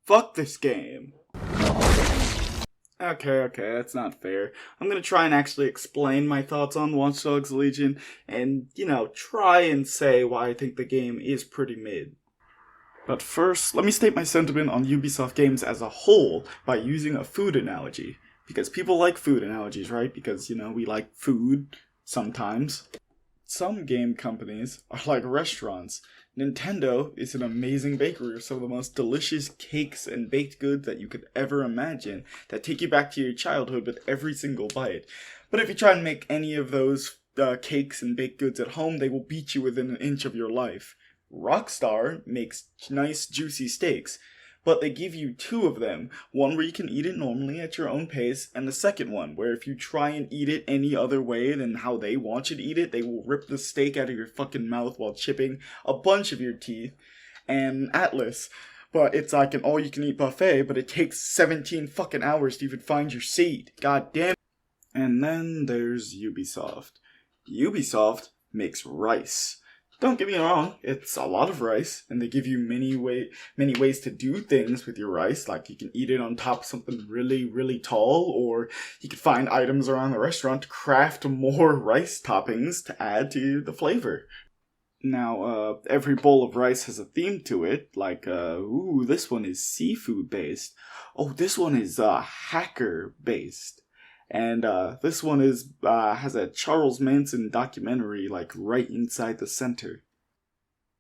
Fuck this game. Okay, that's not fair. I'm gonna try and actually explain my thoughts on Watch Dogs Legion and, try and say why I think the game is pretty mid. But first, let me state my sentiment on Ubisoft games as a whole by using a food analogy. Because people like food analogies, right? Because, we like food sometimes. Some game companies are like restaurants. Nintendo is an amazing bakery of some of the most delicious cakes and baked goods that you could ever imagine that take you back to your childhood with every single bite. But if you try and make any of those cakes and baked goods at home, they will beat you within an inch of your life. Rockstar makes nice juicy steaks, but they give you two of them. One where you can eat it normally at your own pace, and the second one where if you try and eat it any other way than how they want you to eat it, they will rip the steak out of your fucking mouth while chipping a bunch of your teeth. And Atlas, but it's like an all-you-can-eat buffet, but it takes 17 fucking hours to even find your seat. God damn it. And then there's Ubisoft. Ubisoft makes rice. Don't get me wrong, it's a lot of rice, and they give you many ways to do things with your rice, like you can eat it on top of something really, really tall, or you can find items around the restaurant to craft more rice toppings to add to the flavor. Now, every bowl of rice has a theme to it, like, this one is seafood-based. Oh, this one is, hacker-based. And this one has a Charles Manson documentary, right inside the center.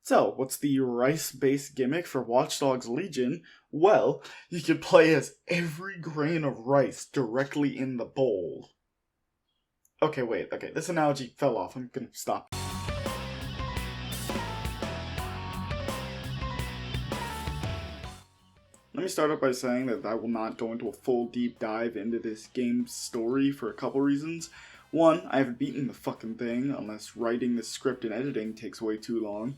So, what's the rice-based gimmick for Watch Dogs Legion? Well, you can play as every grain of rice directly in the bowl. Okay, this analogy fell off. I'm gonna stop. Let me start off by saying that I will not go into a full deep dive into this game's story for a couple reasons. One, I haven't beaten the fucking thing unless writing the script and editing takes way too long.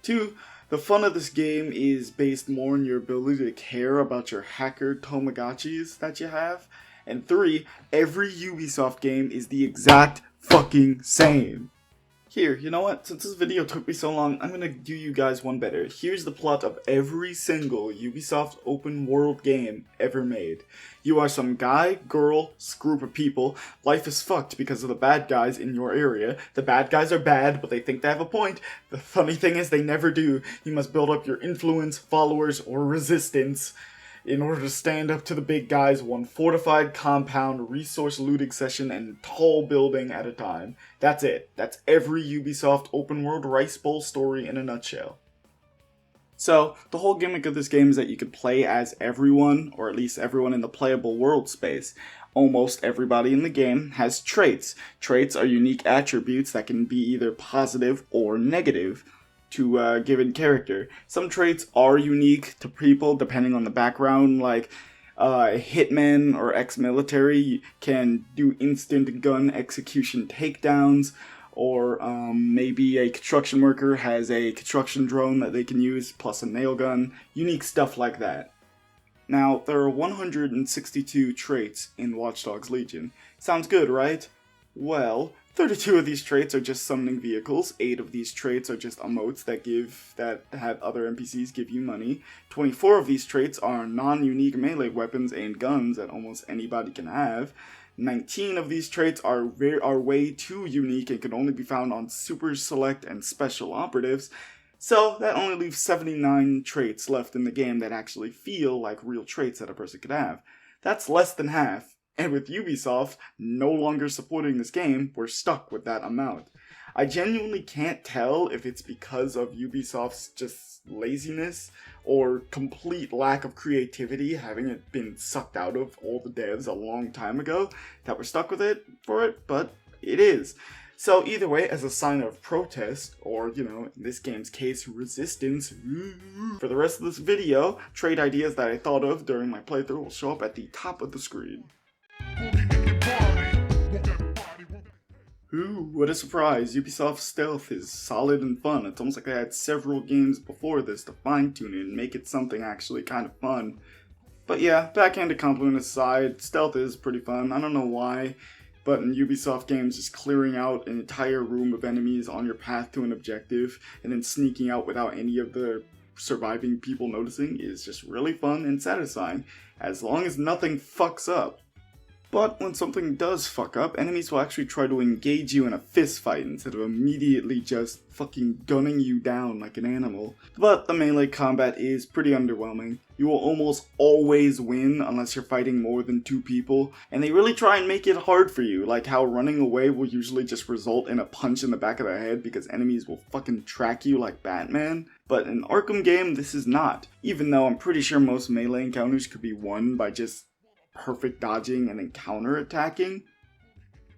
Two, the fun of this game is based more on your ability to care about your hacker Tamagotchis that you have. And three, every Ubisoft game is the exact fucking same. Here, you know what? Since this video took me so long, I'm gonna do you guys one better. Here's the plot of every single Ubisoft open world game ever made. You are some guy, girl, group of people. Life is fucked because of the bad guys in your area. The bad guys are bad, but they think they have a point. The funny thing is they never do. You must build up your influence, followers, or resistance in order to stand up to the big guys one fortified compound, resource looting session, and tall building at a time. That's it. That's every Ubisoft open world rice bowl story in a nutshell. So, the whole gimmick of this game is that you can play as everyone, or at least everyone in the playable world space. Almost everybody in the game has traits. Traits are unique attributes that can be either positive or negative to a given character. Some traits are unique to people depending on the background, like hitmen or ex-military can do instant gun execution takedowns, or maybe a construction worker has a construction drone that they can use plus a nail gun, unique stuff like that. Now, there are 162 traits in Watch Dogs Legion. Sounds good, right? Well, 32 of these traits are just summoning vehicles, 8 of these traits are just emotes that have other NPCs give you money, 24 of these traits are non-unique melee weapons and guns that almost anybody can have, 19 of these traits are way too unique and can only be found on super select and special operatives, so that only leaves 79 traits left in the game that actually feel like real traits that a person could have. That's less than half. And with Ubisoft no longer supporting this game, we're stuck with that amount. I genuinely can't tell if it's because of Ubisoft's just laziness or complete lack of creativity, having it been sucked out of all the devs a long time ago, that we're stuck with it, but it is. So either way, as a sign of protest, or, in this game's case, resistance, for the rest of this video, trait ideas that I thought of during my playthrough will show up at the top of the screen. Ooh, what a surprise. Ubisoft Stealth is solid and fun. It's almost like they had several games before this to fine-tune it and make it something actually kind of fun. But yeah, backhanded compliment aside, Stealth is pretty fun. I don't know why, but in Ubisoft games, just clearing out an entire room of enemies on your path to an objective, and then sneaking out without any of the surviving people noticing is just really fun and satisfying, as long as nothing fucks up. But when something does fuck up, enemies will actually try to engage you in a fist fight instead of immediately just fucking gunning you down like an animal. But the melee combat is pretty underwhelming. You will almost always win unless you're fighting more than 2 people, and they really try and make it hard for you, like how running away will usually just result in a punch in the back of the head because enemies will fucking track you like Batman. But in an Arkham game, this is not, even though I'm pretty sure most melee encounters could be won by just perfect dodging and then counter attacking.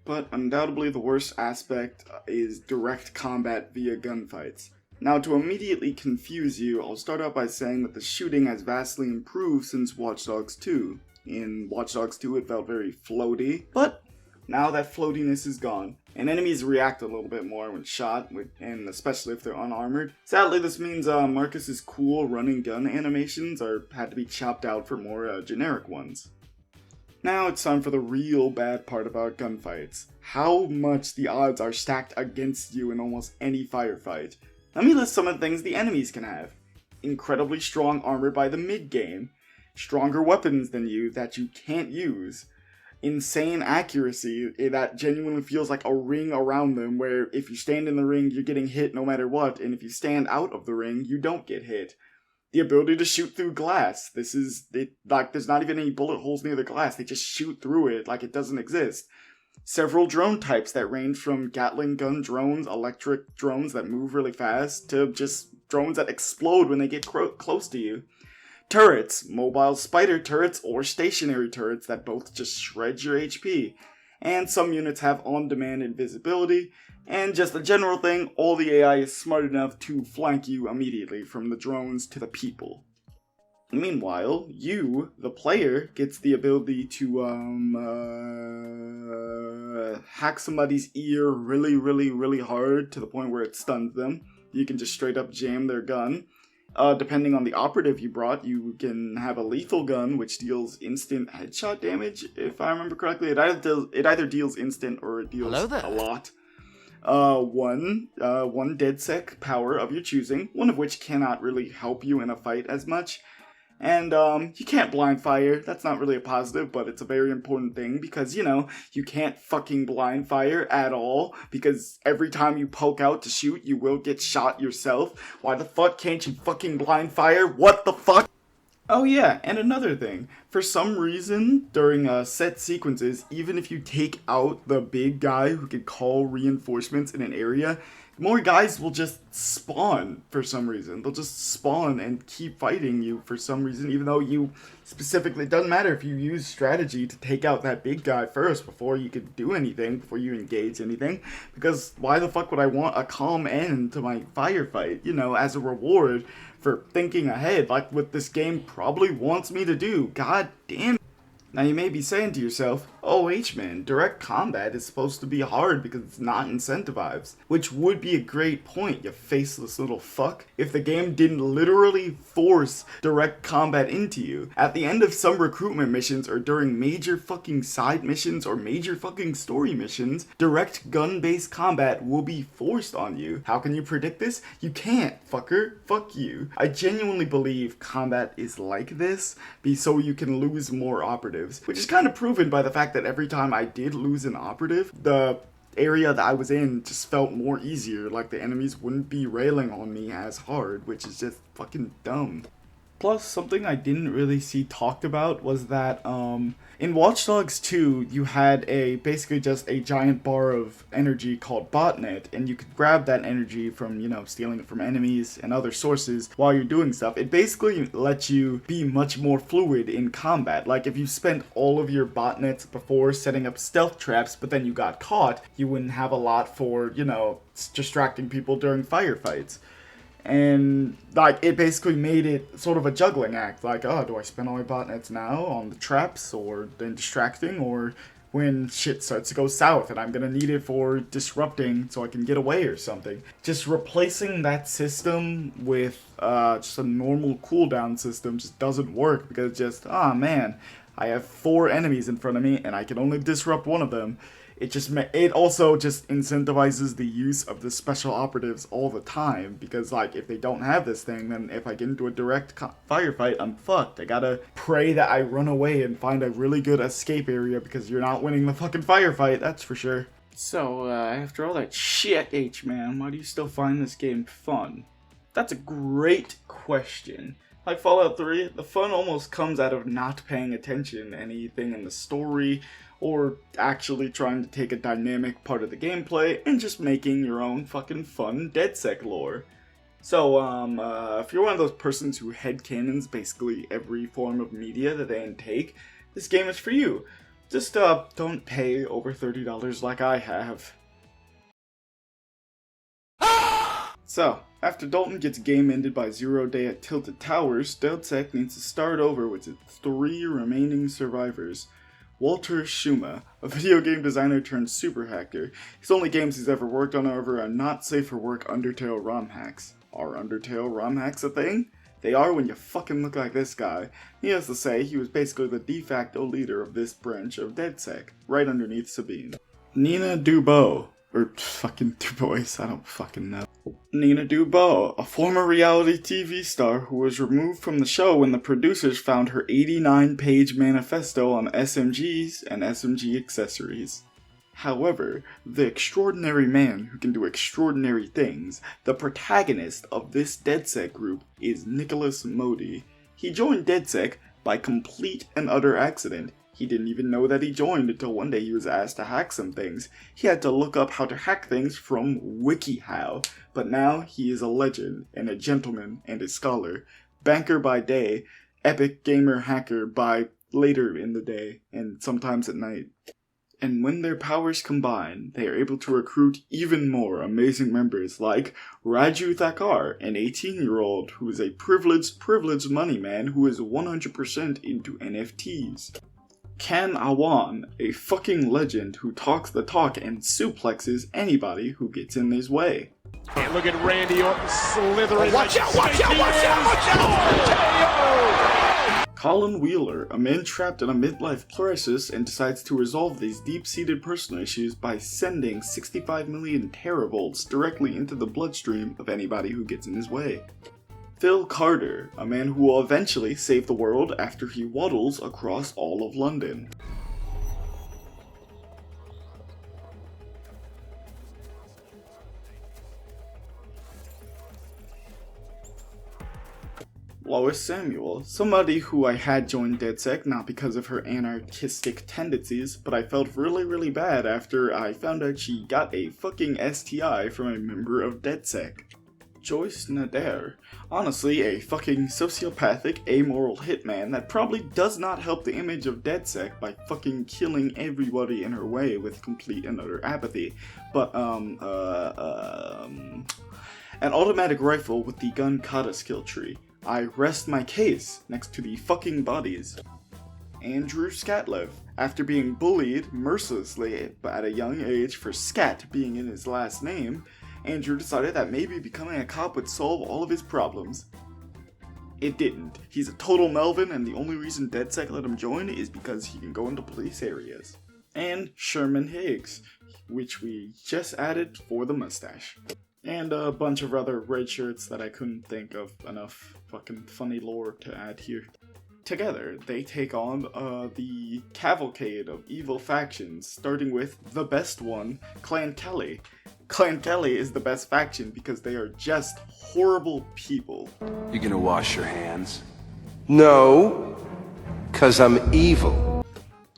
But undoubtedly the worst aspect is direct combat via gunfights. Now, to immediately confuse you, I'll start out by saying that the shooting has vastly improved since Watch Dogs 2. In Watch Dogs 2 it felt very floaty, but now that floatiness is gone, and enemies react a little bit more when shot, and especially if they're unarmored. Sadly, this means Marcus's cool running gun animations had to be chopped out for more generic ones. Now it's time for the real bad part about gunfights. How much the odds are stacked against you in almost any firefight. Let me list some of the things the enemies can have. Incredibly strong armor by the mid-game. Stronger weapons than you that you can't use. Insane accuracy that genuinely feels like a ring around them, where if you stand in the ring, you're getting hit no matter what, and if you stand out of the ring, you don't get hit. The ability to shoot through glass. Like, there's not even any bullet holes near the glass. They just shoot through it like it doesn't exist. Several drone types that range from Gatling gun drones, electric drones that move really fast, to just drones that explode when they get close to you. Turrets, mobile spider turrets or stationary turrets that both just shred your HP. And some units have on-demand invisibility. And just a general thing, all the AI is smart enough to flank you immediately from the drones to the people. Meanwhile, you, the player, gets the ability to hack somebody's ear really hard to the point where it stuns them. You can just straight up jam their gun. Depending on the operative you brought, you can have a lethal gun, which deals instant headshot damage, if I remember correctly. It either deals instant or it deals a lot. One DedSec power of your choosing, one of which cannot really help you in a fight as much. And, you can't blind fire. That's not really a positive, but it's a very important thing because, you can't fucking blind fire at all because every time you poke out to shoot, you will get shot yourself. Why the fuck can't you fucking blind fire? What the fuck? Oh yeah, and another thing. For some reason, during set sequences, even if you take out the big guy who can call reinforcements in an area, more guys will just spawn for some reason. They'll just spawn and keep fighting you for some reason, even though you specifically, it doesn't matter if you use strategy to take out that big guy first before you could do anything, before you engage anything, because why the fuck would I want a calm end to my firefight, as a reward for thinking ahead, like what this game probably wants me to do. God damn. Now you may be saying to yourself, oh H-man, direct combat is supposed to be hard because it's not incentivized. Which would be a great point, you faceless little fuck, if the game didn't literally force direct combat into you. At the end of some recruitment missions or during major fucking side missions or major fucking story missions, direct gun-based combat will be forced on you. How can you predict this? You can't, fucker. Fuck you. I genuinely believe combat is like this, so you can lose more operatives. Which is kind of proven by the fact that every time I did lose an operative, the area that I was in just felt more easier, like the enemies wouldn't be railing on me as hard, which is just fucking dumb. Plus, something I didn't really see talked about was that, in Watch Dogs 2, you had basically just a giant bar of energy called botnet, and you could grab that energy from, stealing it from enemies and other sources while you're doing stuff. It basically lets you be much more fluid in combat. Like, if you spent all of your botnets before setting up stealth traps, but then you got caught, you wouldn't have a lot for, distracting people during firefights. And, it basically made it sort of a juggling act. Like, oh, do I spend all my botnets now on the traps, or then distracting, or when shit starts to go south and I'm gonna need it for disrupting so I can get away or something. Just replacing that system with just a normal cooldown system just doesn't work, because man, I have 4 enemies in front of me and I can only disrupt one of them. it also just incentivizes the use of the special operatives all the time, because like if they don't have this thing, then if I get into a direct firefight, I'm fucked. I gotta pray that I run away and find a really good escape area, because you're not winning the fucking firefight, that's for sure. So, after all that shit, H-man, why do you still find this game fun? That's a great question. Like Fallout 3, the fun almost comes out of not paying attention to anything in the story, or actually trying to take a dynamic part of the gameplay and just making your own fucking fun DedSec lore. So, if you're one of those persons who headcanons basically every form of media that they intake, this game is for you. Just, don't pay over $30 like I have. So, after Dalton gets game ended by 0 Day at Tilted Towers, DedSec needs to start over with its 3 remaining survivors. Walter Schuma, a video game designer turned super hacker. His only games he's ever worked on, however, are not safe for work Undertale ROM hacks. Are Undertale ROM hacks a thing? They are when you fucking look like this guy. Needless to say, he was basically the de facto leader of this branch of DedSec, right underneath Sabine. Nina Dubois, or fucking Dubois, I don't fucking know. Nina Dubois, a former reality TV star who was removed from the show when the producers found her 89-page manifesto on SMGs and SMG accessories. However, the extraordinary man who can do extraordinary things, the protagonist of this DedSec group, is Nicholas Modi. He joined DedSec by complete and utter accident. He didn't even know that he joined until one day he was asked to hack some things. He had to look up how to hack things from WikiHow, but now he is a legend and a gentleman and a scholar. Banker by day, epic gamer hacker by later in the day, and sometimes at night. And when their powers combine, they are able to recruit even more amazing members like Raju Thakar, an 18-year-old who is a privileged money man who is 100% into NFTs. Ken Awan, a fucking legend who talks the talk and suplexes anybody who gets in his way. And look at Randy Orton slithering. Watch out, watch out, watch out, watch out! Colin Wheeler, a man trapped in a midlife crisis and decides to resolve these deep-seated personal issues by sending 65 million teravolts directly into the bloodstream of anybody who gets in his way. Phil Carter, a man who will eventually save the world after he waddles across all of London. Lois Samuel, somebody who I had joined DedSec not because of her anarchistic tendencies, but I felt really bad after I found out she got a fucking STI from a member of DedSec. Joyce Nader, honestly a fucking sociopathic, amoral hitman that probably does not help the image of DedSec by fucking killing everybody in her way with complete and utter apathy, but an automatic rifle with the gun kata skill tree. I rest my case next to the fucking bodies. Andrew Skatlev, after being bullied mercilessly at a young age for scat being in his last name, Andrew decided that maybe becoming a cop would solve all of his problems. It didn't. He's a total Melvin, and the only reason DedSec let him join is because he can go into police areas. And Sherman Higgs, which we just added for the mustache. And a bunch of other red shirts that I couldn't think of enough fucking funny lore to add here. Together, they take on the cavalcade of evil factions, starting with the best one, Clan Kelly. Clan Kelly is the best faction because they are just horrible people. You gonna wash your hands? No, 'cause I'm evil.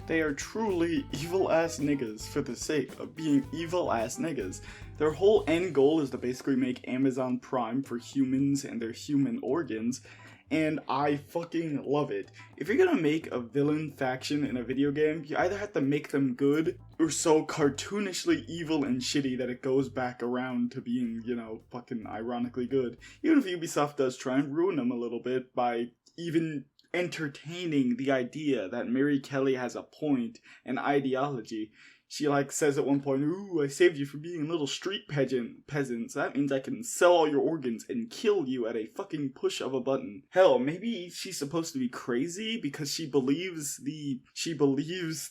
They are truly evil-ass niggas for the sake of being evil-ass niggas. Their whole end goal is to basically make Amazon Prime for humans and their human organs, and I fucking love it. If you're gonna make a villain faction in a video game, you either have to make them good, or so cartoonishly evil and shitty that it goes back around to being, you know, fucking ironically good. Even if Ubisoft does try and ruin them a little bit by even entertaining the idea that Mary Kelly has a point and ideology. She like says at one point, "Ooh, I saved you from being little street peasants. That means I can sell all your organs and kill you at a fucking push of a button." Hell, maybe she's supposed to be crazy because she believes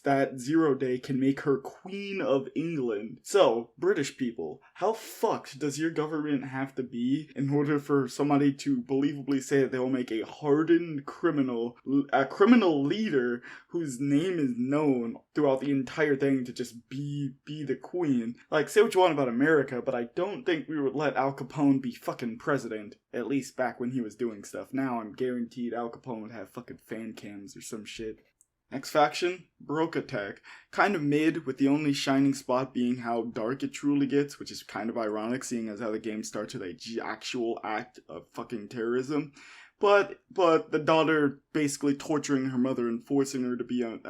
that Zero Day can make her Queen of England. So, British people, how fucked does your government have to be in order for somebody to believably say that they will make a hardened criminal leader whose name is known throughout the entire thing to just be the queen? Like, say what you want about America, but I don't think we would let Al Capone be fucking president, at least back when he was doing stuff. Now I'm guaranteed Al Capone would have fucking fan cams or some shit. Next faction, Baroque Attack. Kind of mid, with the only shining spot being how dark it truly gets, which is kind of ironic seeing as how the game starts with a actual act of fucking terrorism. But the daughter basically torturing her mother and forcing her to be a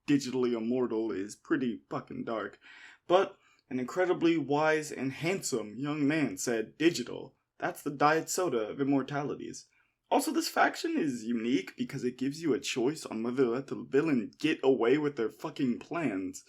digitally immortal is pretty fucking dark. But an incredibly wise and handsome young man said, "Digital, that's the diet soda of immortalities." Also, this faction is unique because it gives you a choice on whether to let the villain get away with their fucking plans.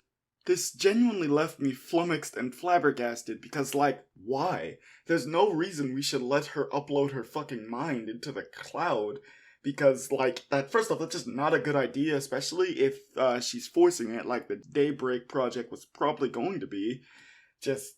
This genuinely left me flummoxed and flabbergasted because, like, why? There's no reason we should let her upload her fucking mind into the cloud. Because, like, that, first off, that's just not a good idea, especially if she's forcing it like the Daybreak project was probably going to be. It's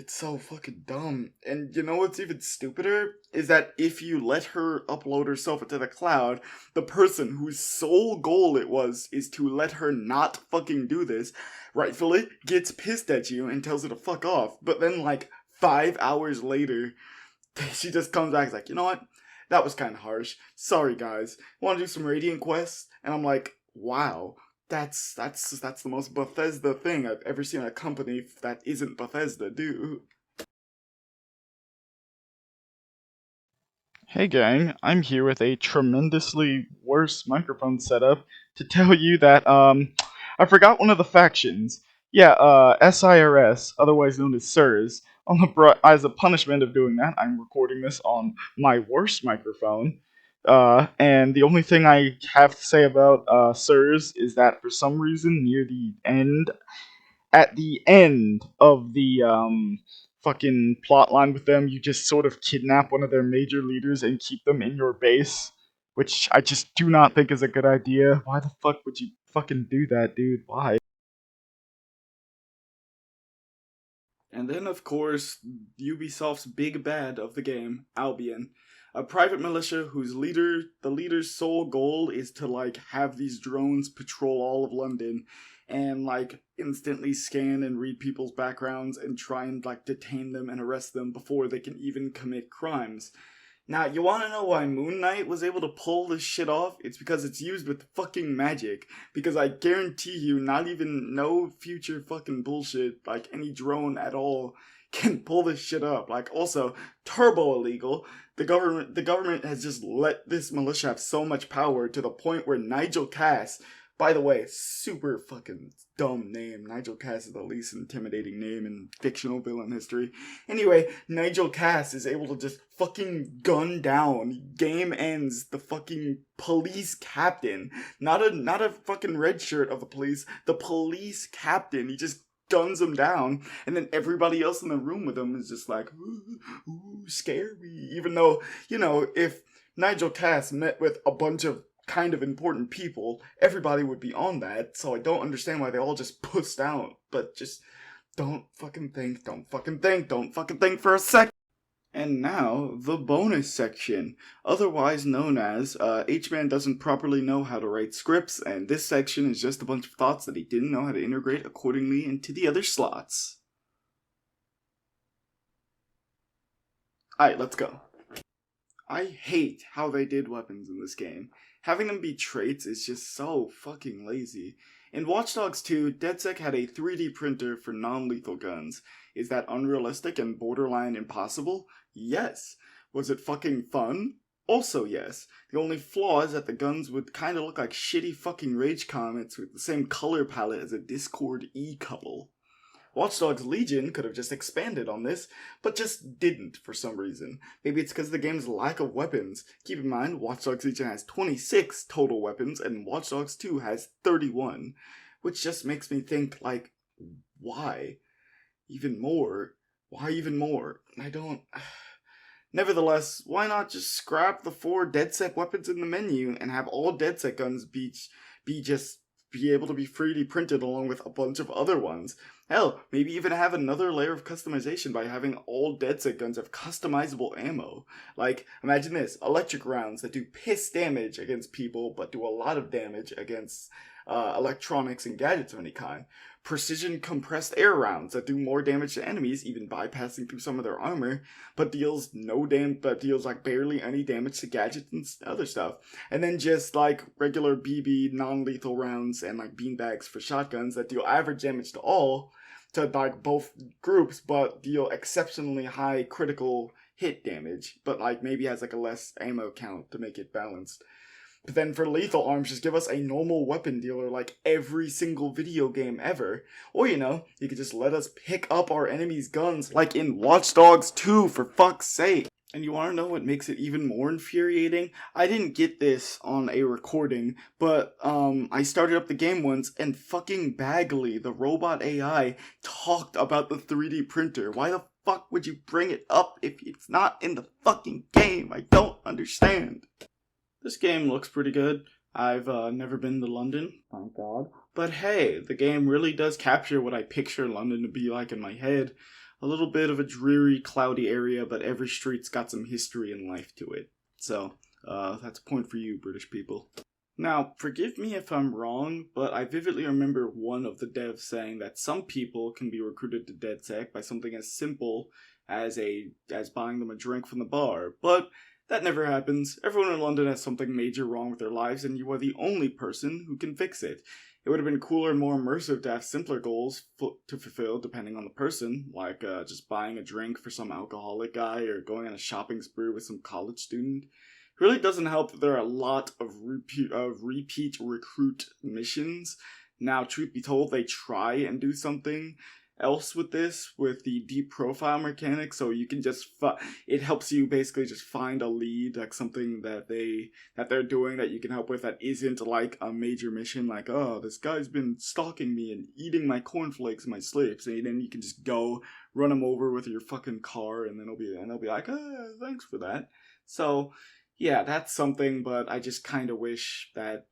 so fucking dumb. And you know what's even stupider? Is that if you let her upload herself into the cloud, the person whose sole goal it was is to let her not fucking do this, rightfully gets pissed at you and tells her to fuck off. But then, like, 5 hours later, she just comes back and is like, "You know what? That was kind of harsh. Sorry, guys. Want to do some Radiant quests?" And I'm like, wow. That's the most Bethesda thing I've ever seen a company that isn't Bethesda do. Hey gang, I'm here with a tremendously worse microphone setup to tell you that I forgot one of the factions. Yeah, SIRS, otherwise known as SIRS. As a punishment of doing that, I'm recording this on my worst microphone. And the only thing I have to say about SIRS is that for some reason at the end of the fucking plot line with them, you just sort of kidnap one of their major leaders and keep them in your base, which I just do not think is a good idea. Why the fuck would you fucking do that, dude? Why? And then, of course, Ubisoft's big bad of the game, Albion. A private militia the leader's sole goal is to, like, have these drones patrol all of London and, like, instantly scan and read people's backgrounds and try and, like, detain them and arrest them before they can even commit crimes. Now, you wanna know why Moon Knight was able to pull this shit off? It's because it's used with fucking magic. Because I guarantee you, no future fucking bullshit, like any drone at all, can pull this shit up. Like, also, turbo illegal. The government has just let this militia have so much power to the point where Nigel Cass, by the way, super fucking dumb name. Nigel Cass is the least intimidating name in fictional villain history. Anyway, Nigel Cass is able to just fucking gun down, game ends, the fucking police captain. Not a fucking red shirt of the police captain. He just guns him down, and then everybody else in the room with him is just like, ooh, scary. Even though, you know, if Nigel Cass met with a bunch of kind of important people, everybody would be on that, so I don't understand why they all just pussed out. But just don't fucking think for a sec. And now, the bonus section, otherwise known as, H-Man doesn't properly know how to write scripts, and this section is just a bunch of thoughts that he didn't know how to integrate accordingly into the other slots. Alright, let's go. I hate how they did weapons in this game. Having them be traits is just so fucking lazy. In Watch Dogs 2, DedSec had a 3D printer for non-lethal guns. Is that unrealistic and borderline impossible? Yes. Was it fucking fun? Also yes. The only flaw is that the guns would kinda look like shitty fucking Rage Comets with the same color palette as a Discord E-couple. Watch Dogs Legion could have just expanded on this, but just didn't for some reason. Maybe it's because of the game's lack of weapons. Keep in mind, Watch Dogs Legion has 26 total weapons, and Watch Dogs 2 has 31. which just makes me think, like, why? Even more? Why even more? I don't... Nevertheless, why not just scrap the 4 DedSec weapons in the menu and have all DedSec guns be able to be 3D printed along with a bunch of other ones? Hell, maybe even have another layer of customization by having all DedSec guns have customizable ammo. Like, imagine this, electric rounds that do piss damage against people, but do a lot of damage against electronics and gadgets of any kind. Precision compressed air rounds that do more damage to enemies, even bypassing through some of their armor, but deals like barely any damage to gadgets and other stuff. And then just like regular BB non-lethal rounds and like beanbags for shotguns that deal average damage to all, to like both groups, but deal exceptionally high critical hit damage, but like maybe has like a less ammo count to make it balanced. But then for lethal arms, just give us a normal weapon dealer like every single video game ever. Or, you could just let us pick up our enemies' guns like in Watch Dogs 2, for fuck's sake. And you wanna know what makes it even more infuriating? I didn't get this on a recording, but I started up the game once and fucking Bagley, the robot AI, talked about the 3D printer. Why the fuck would you bring it up if it's not in the fucking game? I don't understand. This game looks pretty good. I've never been to London, thank God. But hey, the game really does capture what I picture London to be like in my head. A little bit of a dreary, cloudy area, but every street's got some history and life to it. So, that's a point for you, British people. Now, forgive me if I'm wrong, but I vividly remember one of the devs saying that some people can be recruited to DedSec by something as simple as buying them a drink from the bar, but that never happens. Everyone in London has something major wrong with their lives, and you are the only person who can fix it. It would have been cooler and more immersive to have simpler goals to fulfill depending on the person, like just buying a drink for some alcoholic guy or going on a shopping spree with some college student. It really doesn't help that there are a lot of repeat recruit missions. Now, truth be told, they try and do something else with this, with the deep profile mechanic, so you can just it helps you basically just find a lead, like something that they're doing that you can help with that isn't like a major mission, like, oh, this guy's been stalking me and eating my cornflakes in my sleep, and then you can just go run him over with your fucking car, and then they'll be like, oh, thanks for that. So yeah, that's something, but I just kind of wish that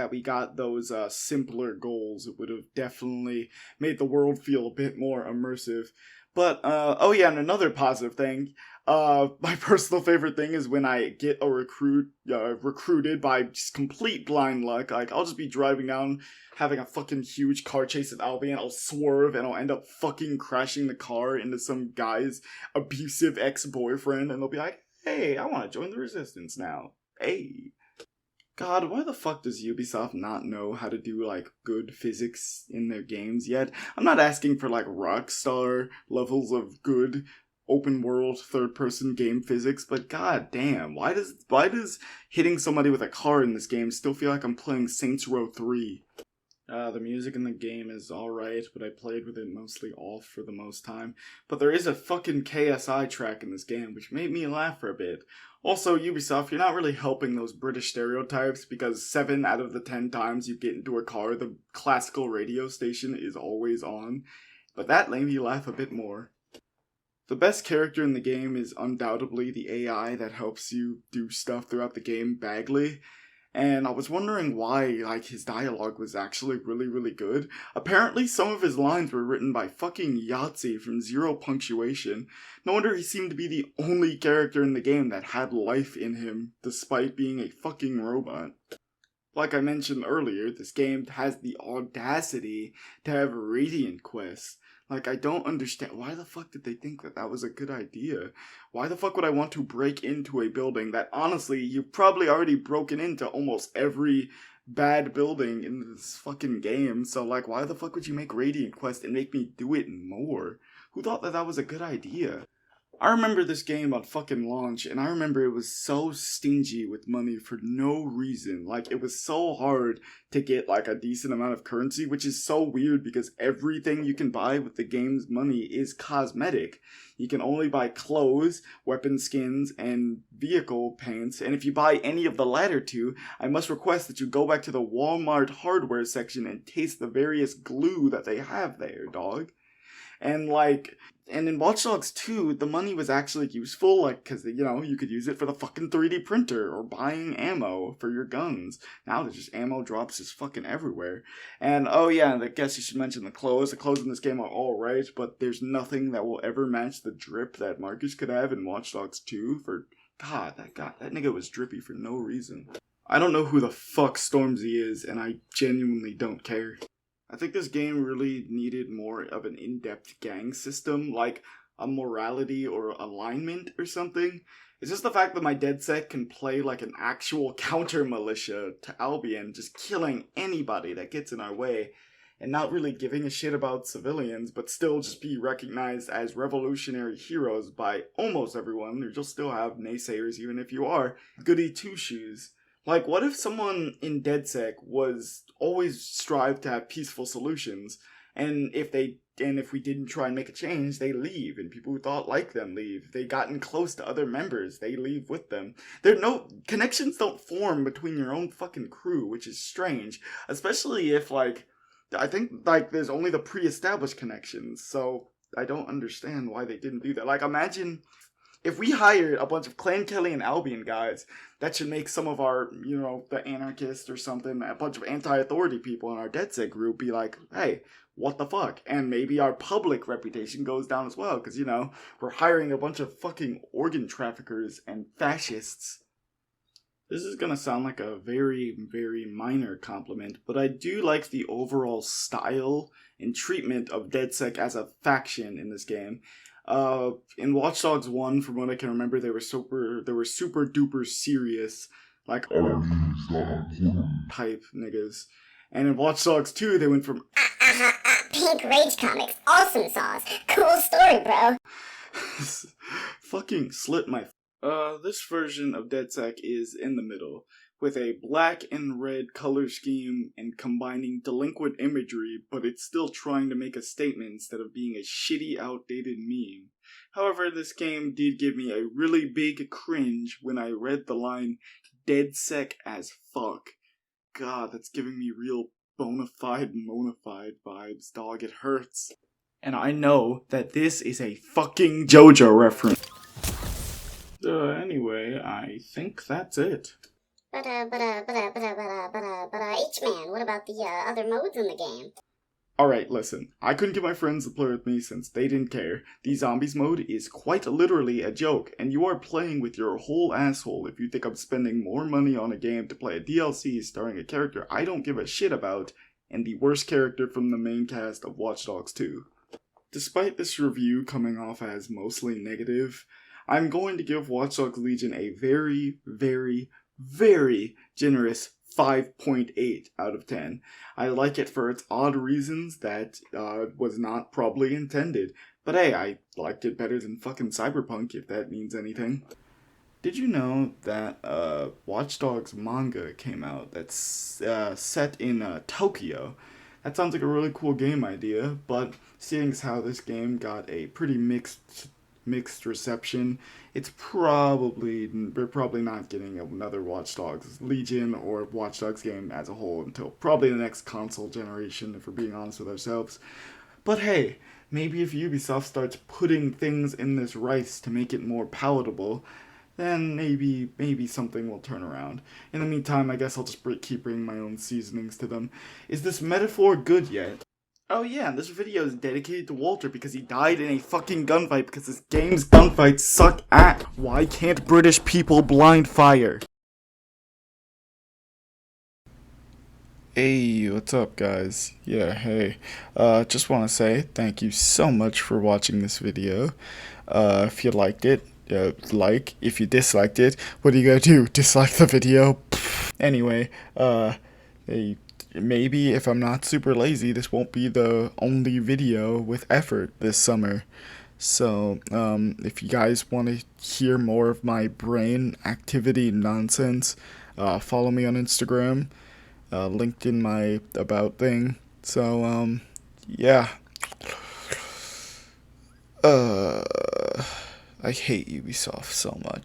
we got those simpler goals. It would have definitely made the world feel a bit more immersive. But, oh yeah, and another positive thing, my personal favorite thing is when I get a recruited by just complete blind luck. Like, I'll just be driving down, having a fucking huge car chase with Albie, and I'll swerve, and I'll end up fucking crashing the car into some guy's abusive ex-boyfriend, and they'll be like, hey, I want to join the Resistance now. Hey. God, why the fuck does Ubisoft not know how to do, like, good physics in their games yet? I'm not asking for, like, Rockstar levels of good open-world, third-person game physics, but god damn, why does hitting somebody with a car in this game still feel like I'm playing Saints Row 3? The music in the game is alright, but I played with it mostly off for the most time. But there is a fucking KSI track in this game, which made me laugh for a bit. Also, Ubisoft, you're not really helping those British stereotypes, because 7 out of the 10 times you get into a car, the classical radio station is always on. But that made me laugh a bit more. The best character in the game is undoubtedly the AI that helps you do stuff throughout the game, Bagley. And I was wondering why, like, his dialogue was actually really, really good. Apparently, some of his lines were written by fucking Yahtzee from Zero Punctuation. No wonder he seemed to be the only character in the game that had life in him, despite being a fucking robot. Like I mentioned earlier, this game has the audacity to have Radiant quests. Like, I don't understand. Why the fuck did they think that was a good idea? Why the fuck would I want to break into a building that, honestly, you've probably already broken into almost every bad building in this fucking game? So, like, why the fuck would you make Radiant Quest and make me do it more? Who thought that was a good idea? I remember this game on fucking launch, and I remember it was so stingy with money for no reason. Like, it was so hard to get, like, a decent amount of currency, which is so weird because everything you can buy with the game's money is cosmetic. You can only buy clothes, weapon skins, and vehicle paints, and if you buy any of the latter two, I must request that you go back to the Walmart hardware section and taste the various glue that they have there, dog. And in Watch Dogs 2, the money was actually useful, like, because, you know, you could use it for the fucking 3D printer or buying ammo for your guns. Now there's just ammo drops just fucking everywhere. And, oh yeah, I guess you should mention the clothes. The clothes in this game are alright, but there's nothing that will ever match the drip that Marcus could have in Watch Dogs 2 for... God, that nigga was drippy for no reason. I don't know who the fuck Stormzy is, and I genuinely don't care. I think this game really needed more of an in-depth gang system, like a morality or alignment or something. It's just the fact that my DedSec can play like an actual counter-militia to Albion, just killing anybody that gets in our way, and not really giving a shit about civilians, but still just be recognized as revolutionary heroes by almost everyone. You'll still have naysayers even if you are goody two-shoes. Like, what if someone in DedSec was always strive to have peaceful solutions, and if we didn't try and make a change, they leave, and people who thought like them leave. If they gotten close to other members, they leave with them. Connections don't form between your own fucking crew, which is strange, especially if, like, I think, like, there's only the pre-established connections, so I don't understand why they didn't do that. Like, imagine... if we hired a bunch of Clan Kelly and Albion guys, that should make some of our, you know, the anarchists or something, a bunch of anti-authority people in our DedSec group be like, hey, what the fuck? And maybe our public reputation goes down as well, because, you know, we're hiring a bunch of fucking organ traffickers and fascists. This is gonna sound like a very, very minor compliment, but I do like the overall style and treatment of DedSec as a faction in this game. In Watch Dogs 1, from what I can remember, they were super duper serious, like, type niggas. And in Watch Dogs 2, they went from, Pink Rage Comics, awesome sauce, cool story, bro. fucking slit my, this version of DedSec is in the middle, with a black and red color scheme and combining delinquent imagery, but it's still trying to make a statement instead of being a shitty, outdated meme. However, this game did give me a really big cringe when I read the line, DedSec as fuck. God, that's giving me real bona fide vibes, dog, it hurts. And I know that this is a fucking JoJo reference. Anyway, I think that's it. But H-man, what about the other modes in the game? Alright, listen, I couldn't get my friends to play with me since they didn't care. The Zombies mode is quite literally a joke, and you are playing with your whole asshole if you think I'm spending more money on a game to play a DLC starring a character I don't give a shit about, and the worst character from the main cast of Watch Dogs 2. Despite this review coming off as mostly negative, I'm going to give Watch Dogs Legion a very, very, very generous 5.8 out of 10. I like it for its odd reasons that was not probably intended. But hey, I liked it better than fucking Cyberpunk, if that means anything. Did you know that Watch Dogs manga came out that's set in Tokyo? That sounds like a really cool game idea, but seeing as how this game got a pretty mixed reception, we're probably not getting another Watch Dogs Legion or Watch Dogs game as a whole until probably the next console generation, if we're being honest with ourselves. But hey, maybe if Ubisoft starts putting things in this rice to make it more palatable, then maybe something will turn around. In the meantime, I guess I'll just keep bringing my own seasonings to them. Is this metaphor good yet? Oh yeah, this video is dedicated to Walter because he died in a fucking gunfight because this game's gunfights suck at. Why can't British people blind fire? Hey, what's up guys? Yeah, hey. Just want to say thank you so much for watching this video. If you liked it, like. If you disliked it, what are you gonna do? Dislike the video? Anyway, maybe if I'm not super lazy, this won't be the only video with effort this summer. So, if you guys want to hear more of my brain activity nonsense, follow me on Instagram, linked in my about thing. So, yeah. I hate Ubisoft so much.